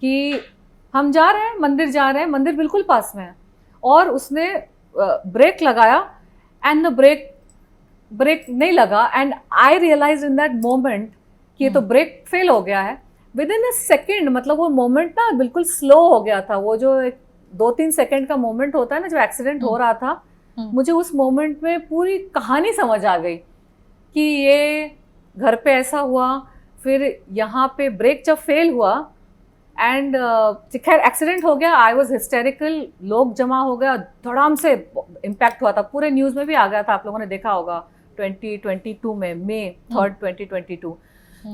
कि हम जा रहे हैं, मंदिर जा रहे हैं, मंदिर बिल्कुल पास में है, और उसने ब्रेक लगाया, एंड द ब्रेक नहीं लगा, and I realise in that moment कि ये तो ब्रेक फेल हो गया है। विद इन अ सेकेंड, मतलब वो मोमेंट ना बिल्कुल स्लो हो गया था। वो जो 2-3 सेकेंड का मोमेंट होता है ना, जो एक्सीडेंट हो रहा था, मुझे उस मोमेंट में पूरी कहानी समझ आ गई कि ये घर पे ऐसा हुआ, फिर यहाँ पे ब्रेक जब फेल हुआ, एंड खैर एक्सीडेंट हो गया। आई वॉज हिस्टेरिकल, लोग जमा हो गया, धड़ाम से इम्पैक्ट हुआ था, पूरे न्यूज़ में भी आ गया था, आप लोगों ने देखा होगा 2022 में, May 3rd 2022।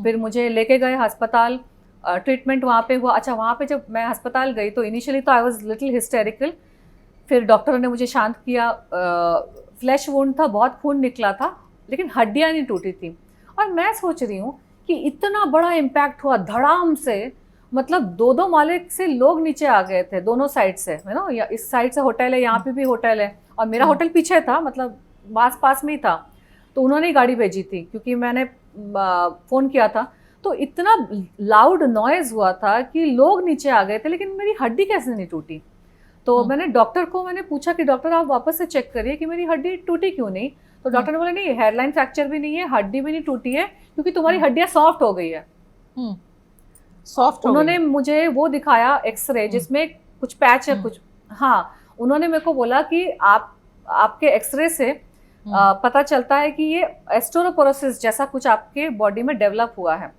फिर मुझे लेके गए अस्पताल, ट्रीटमेंट वहाँ पे हुआ। अच्छा, वहाँ पे जब मैं अस्पताल गई तो इनिशियली तो आई वॉज लिटिल हिस्टेरिकल, फिर डॉक्टरों ने मुझे शांत किया। फ्लैश वुंड था, बहुत खून निकला था, लेकिन हड्डियाँ नहीं टूटी थी। और मैं सोच रही हूँ कि इतना बड़ा इम्पैक्ट हुआ धड़ाम से, मतलब 2-2 माले से लोग नीचे आ गए थे दोनों साइड से, है ना, या इस साइड से होटल है, यहाँ पे भी होटल है, और मेरा होटल पीछे था, मतलब पास में ही था। तो उन्होंने ही गाड़ी भेजी थी, क्योंकि मैंने फ़ोन किया था। तो इतना लाउड नॉइज़ हुआ था कि लोग नीचे आ गए थे, लेकिन मेरी हड्डी कैसे नहीं टूटी। तो मैंने डॉक्टर को पूछा कि डॉक्टर आप वापस से चेक करिए कि मेरी हड्डी टूटी क्यों नहीं। तो डॉक्टर ने बोला नहीं, हेयरलाइन फ्रैक्चर भी नहीं है, हड्डी भी नहीं टूटी है, क्योंकि तुम्हारी हड्डियाँ सॉफ्ट हो गई है। सॉफ्ट। उन्होंने मुझे वो दिखाया एक्सरे, जिसमें कुछ पैच है कुछ, हाँ, उन्होंने मेरे को बोला कि आपके एक्सरे से पता चलता है कि ये एस्टेरोपोरोसिस जैसा कुछ आपके बॉडी में डेवलप हुआ है।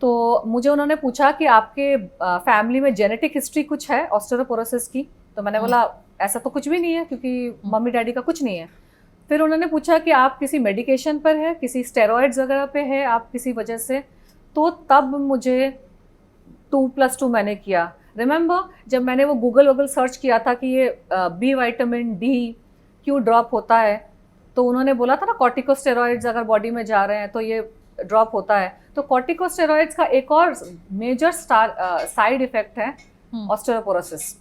तो मुझे उन्होंने पूछा कि आपके फैमिली में जेनेटिक हिस्ट्री कुछ है ऑस्टियोपोरोसिस की, तो मैंने बोला ऐसा तो कुछ भी नहीं है क्योंकि मम्मी डैडी का कुछ नहीं है। फिर उन्होंने पूछा कि आप किसी मेडिकेशन पर है, किसी स्टेरॉइड्स वगैरह पे है आप किसी वजह से, तो तब मुझे 2+2 मैंने किया। रिमेंबर जब मैंने वो गूगल सर्च किया था कि ये बी विटामिन डी क्यों ड्रॉप होता है, तो उन्होंने बोला था ना कॉर्टिकोस्टेरॉइड्स अगर बॉडी में जा रहे हैं तो ये ड्रॉप होता है। तो कॉर्टिकोस्टेरॉइड्स का एक और मेजर साइड इफेक्ट है ऑस्टियोपोरोसिस,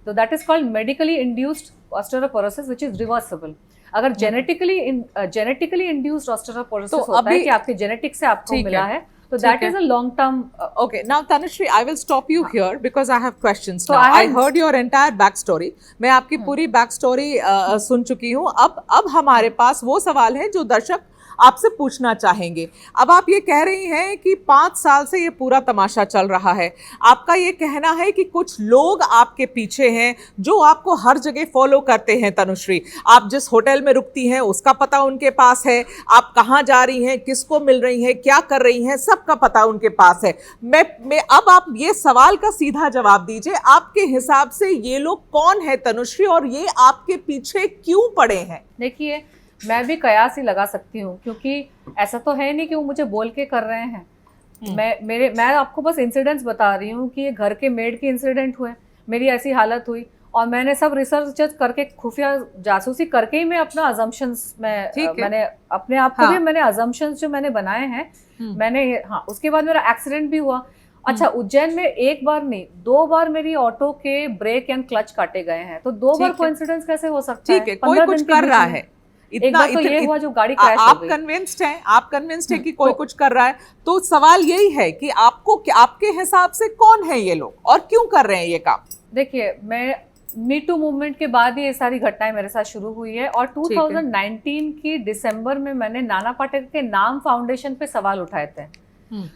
तो that is called medically induced osteoporosis which is reversible. अगर जेनेटिकली इंड्यूस्ड ऑस्टियोपोरोसिस तो होता है अभी- कि आपके जेनेटिक से आपको ठीक मिला है, है, तो ठीक दैट है। Is a long term. Okay, now Tanushree, I will stop you here because I have questions So now. I I have- heard your entire backstory. मैं आपकी पूरी backstory सुन चुकी हूँ। अब हमारे पास वो सवाल है जो दर्शक आपसे पूछना चाहेंगे। अब आप ये कह रही हैं कि 5 साल से ये पूरा तमाशा चल रहा है। आपका ये कहना है कि कुछ लोग आपके पीछे हैं जो आपको हर जगह फॉलो करते हैं। तनुश्री, आप जिस होटल में रुकती हैं उसका पता उनके पास है, आप कहाँ जा रही हैं, किसको मिल रही हैं, क्या कर रही हैं, सबका पता उनके पास है। मैं अब आप ये सवाल का सीधा जवाब दीजिए, आपके हिसाब से ये लोग कौन है तनुश्री, और ये आपके पीछे क्यों पड़े हैं? देखिए, मैं भी कयास ही लगा सकती हूँ क्योंकि ऐसा तो है नहीं कि वो मुझे बोल के कर रहे हैं। मैं आपको बस इंसिडेंट्स बता रही हूँ कि ये घर के मेड के इंसिडेंट हुए, मेरी ऐसी हालत हुई और मैंने सब रिसर्च करके खुफिया जासूसी करके ही मैं अपना अजम्पशंस मैंने अपने आप को हाँ। भी मैंने अजम्पशंस जो मैंने बनाए हैं मैंने, हाँ, उसके बाद मेरा एक्सीडेंट भी हुआ। अच्छा, उज्जैन में एक बार नहीं 2 बार मेरी ऑटो के ब्रेक एंड क्लच काटे गए हैं, तो 2 बार कोइंसिडेंस कैसे हो सकता है? ठीक है, कोई 15 कुछ दिन के कर बीच रहा में। है। एक बार तो ये हुआ जो गाड़ी क्रैश हो आप गई। कन्विंस्ड हैं कि कोई कुछ कर रहा है, तो सवाल यही है कि आपके हिसाब से कौन है ये लोग और क्यों कर रहे हैं ये काम? देखिए, मैं मी टू मूवमेंट के बाद ही ये सारी घटनाएं मेरे साथ शुरू हुई है और 2019 की दिसंबर में मैंने नाना पाटेकर के नाम फाउंडेशन पे सवाल उठाए थे।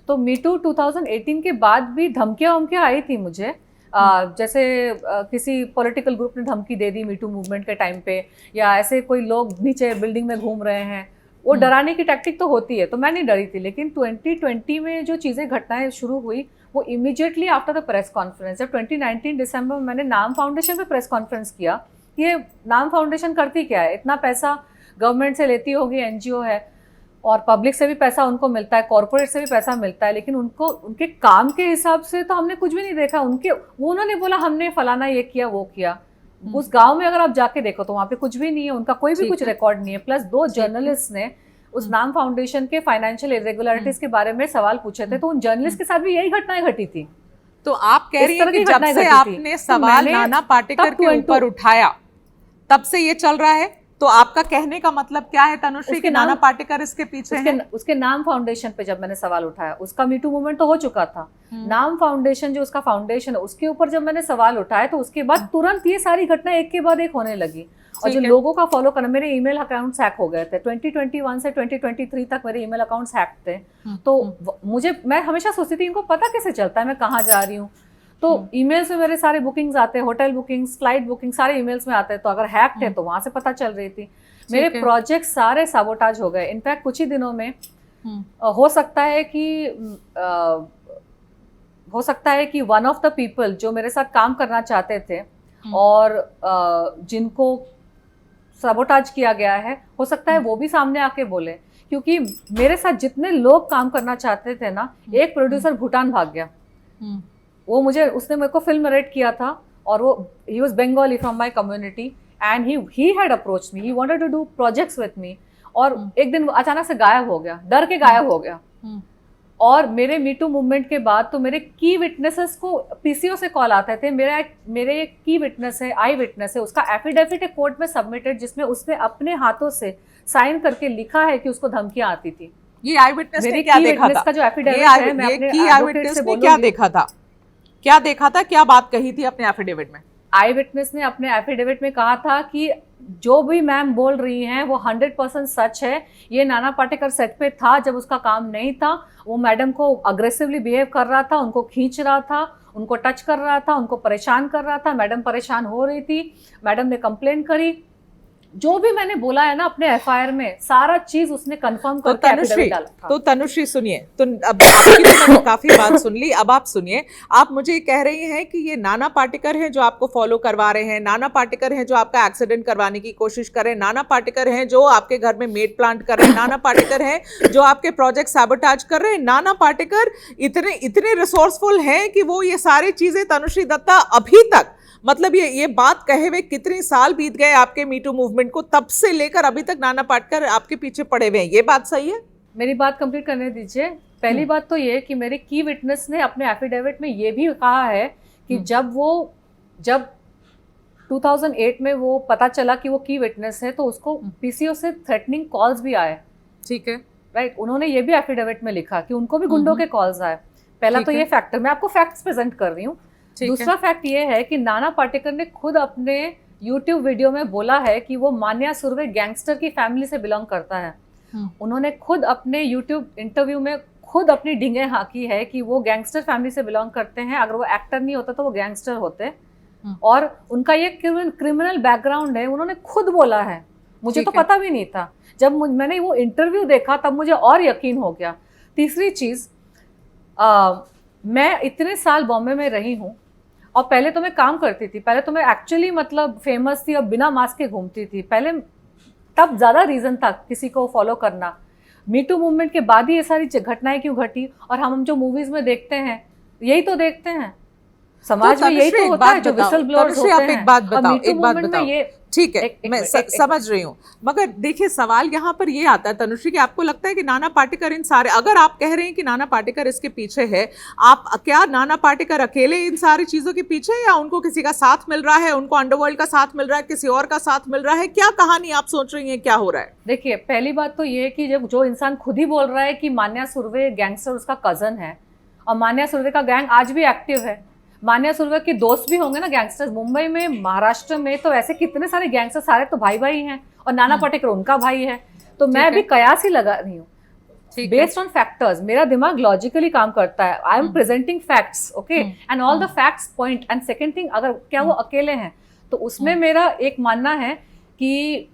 तो मी टू 2018 के बाद भी धमकियां आई थी मुझे, जैसे किसी पॉलिटिकल ग्रुप ने धमकी दे दी मीटू मूवमेंट के टाइम पे, या ऐसे कोई लोग नीचे बिल्डिंग में घूम रहे हैं, वो डराने की टैक्टिक तो होती है, तो मैं नहीं डरी थी। लेकिन 2020 में जो चीज़ें घटनाएं शुरू हुई वो immediately after the press conference, जब 2019 दिसंबर में मैंने नाम फाउंडेशन पे प्रेस कॉन्फ्रेंस किया, ये नाम फाउंडेशन करती क्या है, इतना पैसा गवर्नमेंट से लेती होगी, एनजीओ है और पब्लिक से भी पैसा उनको मिलता है, कॉर्पोरेट से भी पैसा मिलता है, लेकिन उनको उनके काम के हिसाब से तो हमने कुछ भी नहीं देखा। उन्होंने बोला हमने फलाना ये किया वो किया, उस गांव में अगर आप जाके देखो तो वहाँ पे कुछ भी नहीं है, उनका कोई भी कुछ रिकॉर्ड नहीं है। प्लस 2 जर्नलिस्ट ने उस नाम फाउंडेशन के फाइनेंशियल इरेगुलरिटीज के बारे में सवाल पूछे थे, तो उन जर्नलिस्ट के साथ भी यही घटनाएं घटी थी। तो आप कह रही हैं कि जब से आपने सवाल नाना पाटेकर के ऊपर उठाया तब से ये चल रहा है, तो आपका कहने का मतलब क्या है तनुश्री कि नाना पाटेकर इसके पीछे है? उसके नाम फाउंडेशन पे जब मैंने सवाल उठाया, उसका मीटू मूवमेंट तो हो चुका था, नाम फाउंडेशन जो उसका फाउंडेशन है उसके ऊपर जब मैंने सवाल उठाया तो उसके बाद तुरंत ये सारी घटना एक के बाद एक होने लगी। और जो लोगों का फॉलो करना, मेरे ईमेल अकाउंट्स हैक हो गए थे 2021 से 2023 तक, मेरे ईमेल अकाउंट्स हैक थे। तो मैं हमेशा सोचती थी इनको पता कैसे चलता है मैं कहाँ जा रही हूँ, तो ईमेल्स में मेरे सारे बुकिंग्स आते हैं, होटल बुकिंग्स, फ्लाइट बुकिंग सारे ईमेल्स में आते हैं, तो अगर हैक्ड है तो वहां से पता चल रही थी। मेरे प्रोजेक्ट सारे साबोटाज हो गए। इनफैक्ट कुछ ही दिनों में हो सकता है कि वन ऑफ द पीपल जो मेरे साथ काम करना चाहते थे और जिनको साबोटाज किया गया है, हो सकता है वो भी सामने आके बोले, क्योंकि मेरे साथ जितने लोग काम करना चाहते थे ना, एक प्रोड्यूसर भूटान भाग गया। उसने मेरे को फिल्म नरेट किया था और वो ही was Bengali from my community and he had approached me, he wanted to do projects with me, और एक दिन अचानक से गायब हो गया, डर के गायब हो गया। और मेरे मीटू मूवमेंट के बाद तो मेरे की विटनेसेस को पीसीओ से कॉल आते थे, मेरे एक की विटनेस है, आई विटनेस है, उसका एफिडेविट एक कोर्ट में सबमिटेड जिसमें उसने अपने हाथों से साइन करके लिखा है कि उसको धमकियां आती थी। ये आई विटनेस ने क्या देखा था? का जो एफिडेविट है, मैं अपने एडवोकेट से बोलूंगी। क्या देखा था, क्या बात कही थी अपने एफिडेविट में? आई विटनेस ने अपने एफिडेविट में कहा था कि जो भी मैम बोल रही हैं वो 100% सच है। ये नाना पाटेकर सेट पे था जब उसका काम नहीं था, वो मैडम को अग्रेसिवली बिहेव कर रहा था, उनको खींच रहा था, उनको टच कर रहा था, उनको परेशान कर रहा था, मैडम परेशान हो रही थी, मैडम ने कंप्लेंट करी, जो भी मैंने बोला है ना अपने एफआईआर में, सारा चीज उसने कंफर्म तो करके तनुश्री, एफिडेविट डाला था। तो तनुश्री सुनिए, तो अब आपकी तो मैंने काफी बात सुन ली, अब आप सुनिए। आप मुझे कह रही हैं कि ये नाना पाटेकर हैं जो आपको फॉलो करवा रहे हैं, नाना पाटेकर हैं जो आपका एक्सीडेंट करवाने की कोशिश कर रहे हैं, नाना पाटेकर हैं जो आपके घर में मेड प्लांट कर रहे हैं, नाना पाटेकर हैं जो आपके प्रोजेक्ट सैबोटाज कर रहे हैं, नाना पाटेकर इतने इतने रिसोर्सफुल हैं कि वो ये सारी चीजें तनुश्री दत्ता अभी तक, मतलब ये बात कहे हुए कितने साल बीत गए आपके मीटू मूवमेंट को, तब से लेकर अभी तक नाना पाटेकर आपके पीछे पड़े हुए हैं, ये बात सही है? मेरी बात कंप्लीट करने दीजिए। पहली बात तो ये कि मेरे की विटनेस ने अपने एफिडेविट में ये भी कहा है कि जब 2008 में वो पता चला कि वो की विटनेस है तो उसको पीसीओ से थ्रेटनिंग कॉल्स भी आए। ठीक है, राइट, उन्होंने ये भी एफिडेविट में लिखा कि उनको भी गुंडों के कॉल्स आए। पहला तो ये फैक्टर, मैं आपको फैक्ट्स प्रेजेंट कर रही हूँ। दूसरा फैक्ट ये है कि नाना पाटेकर ने खुद अपने यूट्यूब वीडियो में बोला है कि वो मान्या सुर्वे गैंगस्टर की फैमिली से बिलोंग करता है। उन्होंने खुद अपने यूट्यूब इंटरव्यू में खुद अपनी ढींगे हाँकी है कि वो गैंगस्टर फैमिली से बिलोंग करते हैं, अगर वो एक्टर नहीं होता तो वो गैंगस्टर होते, और उनका ये क्रिमिनल बैकग्राउंड है, उन्होंने खुद बोला है। मुझे तो पता भी नहीं था, जब मैंने वो इंटरव्यू देखा तब मुझे और यकीन हो गया। तीसरी चीज, मैं इतने साल बॉम्बे में रही हूँ और पहले तो मैं काम करती थी, पहले तो मैं एक्चुअली मतलब फेमस थी और बिना मास्क के घूमती थी पहले, तब ज़्यादा रीज़न था किसी को फॉलो करना। मीटू मूवमेंट के बाद ही ये सारी घटनाएं क्यों घटी, और हम जो मूवीज़ में देखते हैं यही तो देखते हैं, समाज में यही तो होता है, जो विसल ब्लोअर्स होते हैं। एक बात बताओ, एक बात बताओ, ये ठीक है, मैं समझ रही हूँ, मगर देखिए सवाल यहाँ पर ये आता है तनुश्री कि आपको लगता है कि नाना पाटेकर इन सारे, अगर आप कह रहे हैं कि नाना पाटेकर इसके पीछे है, आप क्या नाना पाटेकर अकेले इन सारी चीजों के पीछे है या उनको किसी का साथ मिल रहा है, उनको अंडरवर्ल्ड का साथ मिल रहा है, किसी और का साथ मिल रहा है, क्या कहानी आप सोच रही हैं, क्या हो रहा है? देखिए, पहली बात तो ये कि जब जो इंसान खुद ही बोल रहा है कि मान्या सुर्वे गैंगस्टर उसका कजन है, और मान्या सुर्वे का गैंग आज भी एक्टिव है, मान्या सुर्वे के दोस्त भी होंगे ना गैंगस्टर्स, मुंबई में, महाराष्ट्र में तो ऐसे कितने सारे गैंगस्टर, सारे तो भाई भाई हैं, और नाना पाटेकर उनका भाई है, तो मैं भी कयास ही लगा रही हूँ बेस्ड ऑन फैक्टर्स। मेरा दिमाग लॉजिकली काम करता है, I am presenting facts, okay, and all the facts point. And second thing, अगर क्या वो अकेले हैं तो उसमें मेरा एक मानना है कि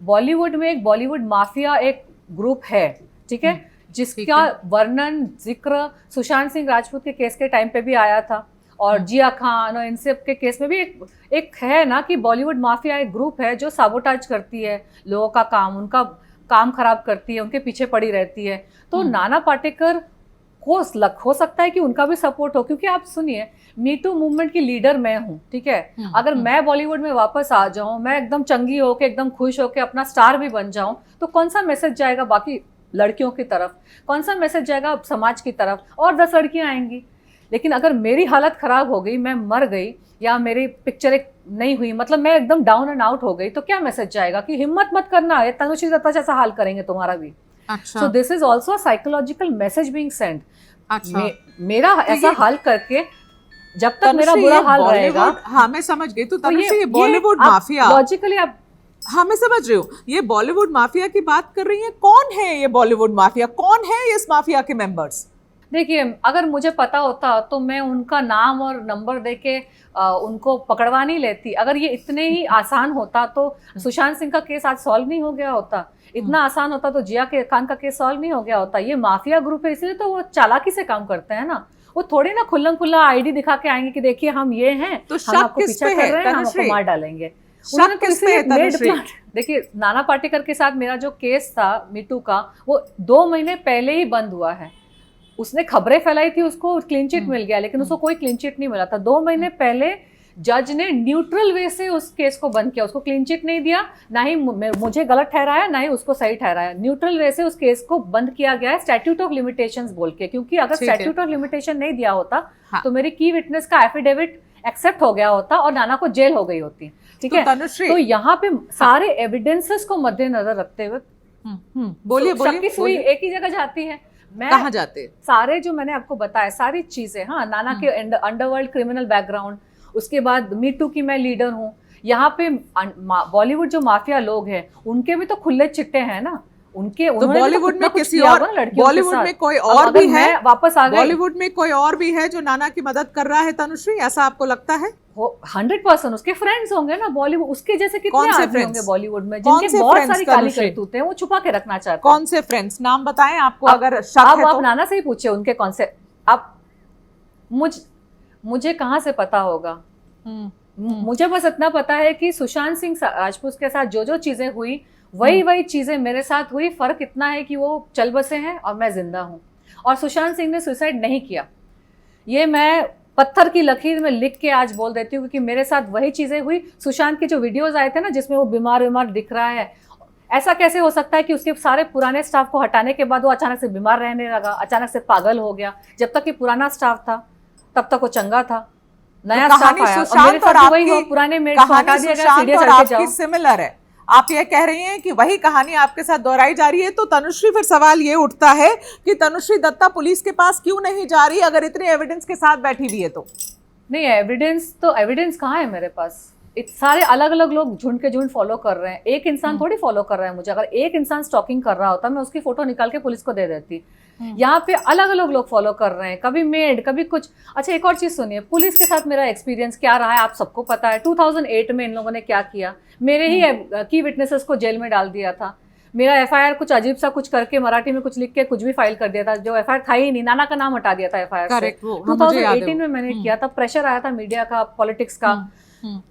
बॉलीवुड में एक बॉलीवुड माफिया एक ग्रुप है, ठीक है, जिसका वर्णन जिक्र सुशांत सिंह राजपूत के केस के टाइम पे भी आया था, और जिया खान और इन सब के केस में भी एक है ना कि बॉलीवुड माफिया एक ग्रुप है जो साबोटाज करती है लोगों का काम, उनका काम खराब करती है, उनके पीछे पड़ी रहती है। तो नाना पाटेकर को हो सकता है कि उनका भी सपोर्ट हो, क्योंकि आप सुनिए, मीटू मूवमेंट की लीडर मैं हूँ, ठीक है, अगर मैं बॉलीवुड में वापस आ जाऊँ, मैं एकदम चंगी होके, एकदम खुश होके अपना स्टार भी बन जाऊँ, तो कौन सा मैसेज जाएगा बाकी लड़कियों की तरफ, कौन सा मैसेज जाएगा समाज की तरफ, और 10 लड़कियां आएंगी। लेकिन अगर मेरी हालत खराब हो गई, मैं मर गई, या मेरी पिक्चर एक नहीं हुई, मतलब मैं एकदम डाउन एंड आउट हो गई, तो क्या मैसेज जाएगा कि हिम्मत मत करना, ये तनुश्री दत्ता जैसा हाल करेंगे तुम्हारा भी। So this is also psychological message being send. मेरा ऐसा हाल करके जब तक मेरा बुरा हाल रहेगा, हाँ मैं समझ गई, तो तनुश्री ये बॉलीवुड माफिया, लॉजिकली आप, हाँ मैं समझ रही हूँ, ये बॉलीवुड माफिया की बात कर रही है, कौन है ये बॉलीवुड माफिया, कौन है इस माफिया के मेंबर्स? देखिए, अगर मुझे पता होता तो मैं उनका नाम और नंबर देके उनको पकड़वा नहीं लेती। अगर ये इतने ही आसान होता तो सुशांत सिंह का केस आज सॉल्व नहीं हो गया होता, इतना आसान होता तो जिया खान का केस सॉल्व नहीं हो गया होता। ये माफिया ग्रुप है, इसलिए तो वो चालाकी से काम करते हैं ना, वो थोड़ी ना खुल्लम खुल्ला आईडी दिखा के आएंगे कि देखिए हम ये हैं, तो हम आपको पीछा कर रहे हैं, हम आपको मार डालेंगे। देखिए, नाना पाटेकर के साथ मेरा जो केस था मीटू का, वो 2 महीने पहले ही बंद हुआ है। उसने खबरें फैलाई थी, उसको क्लीन चिट मिल गया, लेकिन उसको कोई क्लीन चिट नहीं मिला था। 2 महीने पहले जज ने न्यूट्रल वे से उस केस को बंद किया, उसको क्लीन चिट नहीं दिया, ना ही मुझे गलत ठहराया, ना ही उसको सही ठहराया। न्यूट्रल वे से उस केस को बंद किया गया है, स्टैट्यूट ऑफ लिमिटेशंस बोल के, क्योंकि अगर स्टैट्यूट ऑफ लिमिटेशन नहीं दिया होता तो मेरी की विटनेस का एफिडेविट एक्सेप्ट हो गया होता और नाना को जेल हो गई होती, ठीक है। तो यहाँ पे सारे एविडेंसेस को मद्देनजर रखते हुए बोलिए शक की सुई एक ही जगह जाती है। मैं कहाँ जाते? सारे जो मैंने आपको बताया सारी चीजें, हाँ, नाना के अंडरवर्ल्ड क्रिमिनल बैकग्राउंड, उसके बाद मीटू की मैं लीडर हूँ, यहाँ पे बॉलीवुड जो माफिया लोग हैं उनके भी तो खुले चिट्टे हैं ना, उनके तो बॉलीवुड में किसी और, बॉलीवुड में कोई और भी है, वापस आ गई, बॉलीवुड में कोई और भी है जो नाना की मदद कर रहा है तनुश्री, ऐसा आपको लगता है? 100% उसके फ्रेंड्स होंगे ना बॉलीवुड, उसके जैसे कौन कितने से आदमी friends? होंगे बॉलीवुड में कौन जिनके से बहुत friends, सारी काली तनुश्री? करतूतें हैं, वो छुपा के रखना चाहते हैं। कौन से फ्रेंड्स, नाम बताएं आपको अब- अगर शक अब है आप तो। नाना से ही पूछिए उनके कौन से। अब मुझे कहाँ से पता होगा। मुझे बस इतना पता है कि सुशांत सिंह राजपूत के साथ जो जो चीजें हुई वही चीजें मेरे साथ हुई। फर्क इतना है कि वो चल बसे हैं और मैं जिंदा हूँ। और सुशांत सिंह ने सुसाइड नहीं किया, ये मैं पत्थर की लकीर में लिख के आज बोल देती हूँ, क्योंकि मेरे साथ वही चीजें हुई। सुशांत के जो वीडियोस आए थे ना जिसमें वो बीमार दिख रहा है, ऐसा कैसे हो सकता है कि उसके सारे पुराने स्टाफ को हटाने के बाद वो अचानक से बीमार रहने लगा, अचानक से पागल हो गया। जब तक कि पुराना स्टाफ था तब तक वो चंगा था, नया तो स्टाफ कहानी आया और मेरे सुशांत और साथ भी वही हुआ, आपकी पुराने मेड को हटा कहानी दिया गया, सुशांत सीढ़ियां और चढ़ के आपकी जाओ। सिमिलर है। आप ये कह रही हैं कि वही कहानी आपके साथ दोहराई जा रही है। तो तनुश्री, फिर सवाल ये उठता है कि तनुश्री दत्ता पुलिस के पास क्यों नहीं जा रही अगर इतने एविडेंस के साथ बैठी हुई है तो? नहीं, एविडेंस कहाँ है मेरे पास। सारे अलग अलग लोग झुंड के झुंड फॉलो कर रहे हैं, एक इंसान थोड़ी फॉलो कर रहा है मुझे। अगर एक इंसान स्टॉकिंग कर रहा होता मैं उसकी फोटो निकाल के पुलिस को दे देती। यहाँ पे अलग अलग लोग फॉलो कर रहे हैं, कभी मेड कभी कुछ। अच्छा, एक और चीज सुनिए, पुलिस के साथ मेरा एक्सपीरियंस क्या रहा है आप सबको पता है। 2008 में इन लोगों ने क्या किया, मेरे ही की विटनेसेस को जेल में डाल दिया था। मेरा एफआईआर कुछ अजीब सा कुछ करके मराठी में कुछ लिख के कुछ भी फाइल कर दिया था, जो एफआईआर था ही नहीं, नाना का नाम हटा दिया था एफआईआर से। Correct, वो, हाँ, मुझे याद है 2018 में वो। मैंने किया था, प्रेशर आया था मीडिया का, पॉलिटिक्स का।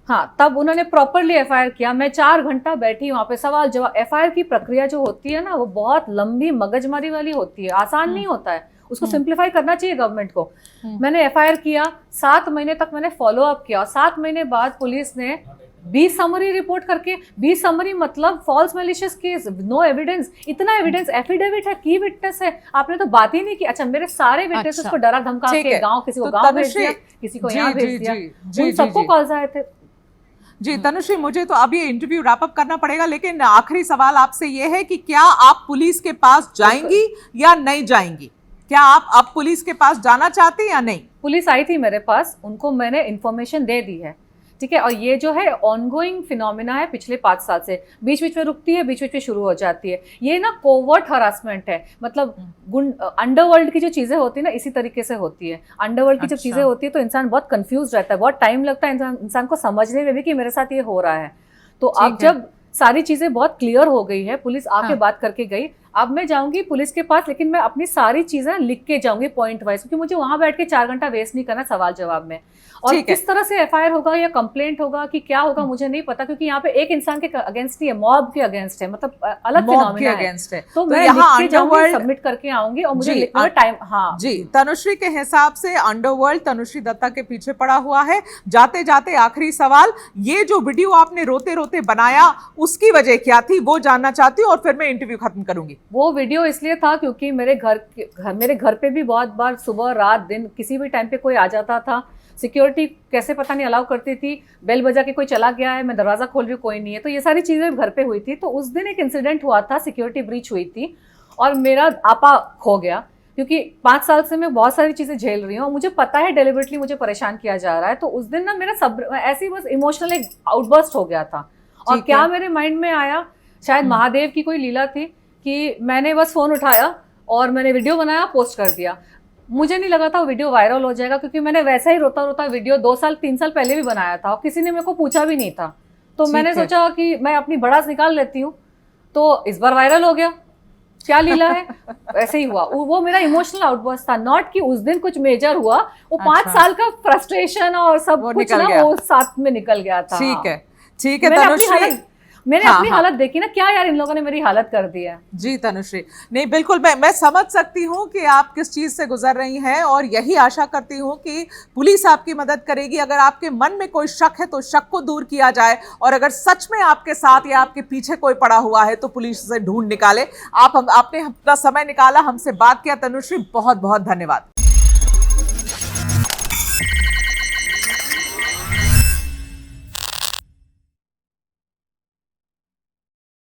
हाँ, तब उन्होंने प्रॉपरली एफआईआर किया। मैं 4 घंटा बैठी वहां पे, सवाल जवाब। एफआईआर की प्रक्रिया जो होती है ना वो बहुत लंबी मगजमारी वाली होती है, आसान नहीं होता है, उसको सिंप्लीफाई करना चाहिए गवर्नमेंट को। मैंने एफआईआर किया, 7 महीने तक मैंने फॉलो अप किया और 7 महीने बाद पुलिस ने 20 समरी रिपोर्ट करके, 20 समरी मतलब false malicious case, no evidence. इतना एविडेंस, एफिडेविट है, की विटनेस है, आपने तो बात ही नहीं की। अच्छा, मेरे सारे विटनेसेस अच्छा, को डरा धमका ठीक के है। गांव, किसी को तो गांव भेज तनुश्री, दिया, किसी को जी, यहाँ जी, भेज दिया, जी, जी, उन जी, सबको जी। कॉल्स आए थे। जी तनुश्री, मुझे तो अब ये इंटरव्यू रैप अप करना पड़ेगा, लेकिन आखिरी सवाल आपसे ये है कि क्या आप पुलिस के पास जाएंगी या नहीं जाएंगी? क्या आप अब पुलिस के पास जाना चाहती या नहीं? पुलिस आई थी मेरे पास, उनको मैंने इन्फॉर्मेशन दे दी है, ठीक है। और ये जो है ऑनगोइंग फिनोमिना है पिछले 5 साल से, बीच बीच में रुकती है, बीच बीच में शुरू हो जाती है। ये ना कोवर्ट हरासमेंट है, मतलब अंडरवर्ल्ड की जो चीजें होती है ना इसी तरीके से होती है। अंडरवर्ल्ड की जब अच्छा। चीजें होती है तो इंसान बहुत कंफ्यूज रहता है, बहुत टाइम लगता है इंसान को समझने में भी कि मेरे साथ ये हो रहा है। तो अब ठीक है। जब सारी चीजें बहुत क्लियर हो गई है, पुलिस आके हाँ। बात करके गई, अब मैं जाऊंगी पुलिस के पास, लेकिन मैं अपनी सारी चीजें लिख के जाऊंगी पॉइंट वाइज, क्योंकि मुझे वहां बैठ के 4 घंटा वेस्ट नहीं करना सवाल जवाब में। और ठीक है। किस तरह से एफआईआर होगा या कंप्लेंट होगा कि क्या होगा मुझे नहीं पता, क्योंकि यहाँ पे एक इंसान के अगेंस्ट नहीं है, मॉब के अगेंस्ट है, मतलब अलग मॉब के फिनोमिना है। अगेंस्ट है। तो तो मैं यहाँ लिख के जाऊंगी, अंडरवर्ल्ड, सबमिट करके आऊंगी और मुझे जी, लिखने में टाइम। हाँ जी, तनुश्री के हिसाब से अंडरवर्ल्ड तनुश्री दत्ता के पीछे पड़ा हुआ है। जाते जाते आखिरी सवाल, ये जो वीडियो आपने रोते रोते बनाया उसकी वजह क्या थी वो जानना चाहती हूँ, और फिर मैं इंटरव्यू खत्म करूंगी। वो वीडियो इसलिए था क्योंकि मेरे घर पे भी बहुत बार सुबह रात दिन किसी भी टाइम पे कोई आ जाता था। सिक्योरिटी कैसे पता नहीं अलाउ करती थी, बेल बजा के कोई चला गया है, मैं दरवाजा खोल रही हूँ कोई नहीं है, तो ये सारी चीजें घर पे हुई थी। तो उस दिन एक इंसिडेंट हुआ था, सिक्योरिटी ब्रीच हुई थी और मेरा आपा खो गया, क्योंकि 5 साल से मैं बहुत सारी चीजें झेल रही हूँ और मुझे पता है डेलिबरेटली मुझे परेशान किया जा रहा है। तो उस दिन ना मेरा सब ऐसे ही बस इमोशनल एक आउटबर्स्ट हो गया था। और ठीक क्या है। मेरे माइंड में आया, शायद महादेव की कोई लीला थी कि मैंने बस फोन उठाया और मैंने वीडियो बनाया, पोस्ट कर दिया। मुझे नहीं लगा था वो वीडियो वायरल हो जाएगा, क्योंकि मैंने वैसा ही रोता रोता वीडियो 2 साल 3 साल पहले भी बनाया था और किसी ने मेरे को पूछा भी नहीं था। तो ठीक मैंने है। सोचा कि मैं अपनी भड़ास निकाल लेती हूँ, तो इस बार वायरल हो गया, क्या लीला है। ऐसे ही हुआ, वो मेरा इमोशनल आउटबर्स्ट था, नॉट कि उस दिन कुछ मेजर हुआ। वो 5 अच्छा। साल का फ्रस्ट्रेशन और सब वो कुछ निकल ना गया। वो साथ में निकल गया था। ठीक है, ठीक है मैंने अपनी तनुश्री। अपनी हालत देखी ना, क्या यार इन लोगों ने मेरी हालत कर दी है। जी तनुश्री, नहीं बिल्कुल, मैं समझ सकती हूँ कि आप किस चीज़ से गुजर रही हैं, और यही आशा करती हूँ कि पुलिस आपकी मदद करेगी। अगर आपके मन में कोई शक है तो शक को दूर किया जाए, और अगर सच में आपके साथ या आपके पीछे कोई पड़ा हुआ है तो पुलिस से ढूंढ निकाले। आपने अपना समय निकाला, हमसे बात किया। तनुश्री, बहुत बहुत धन्यवाद।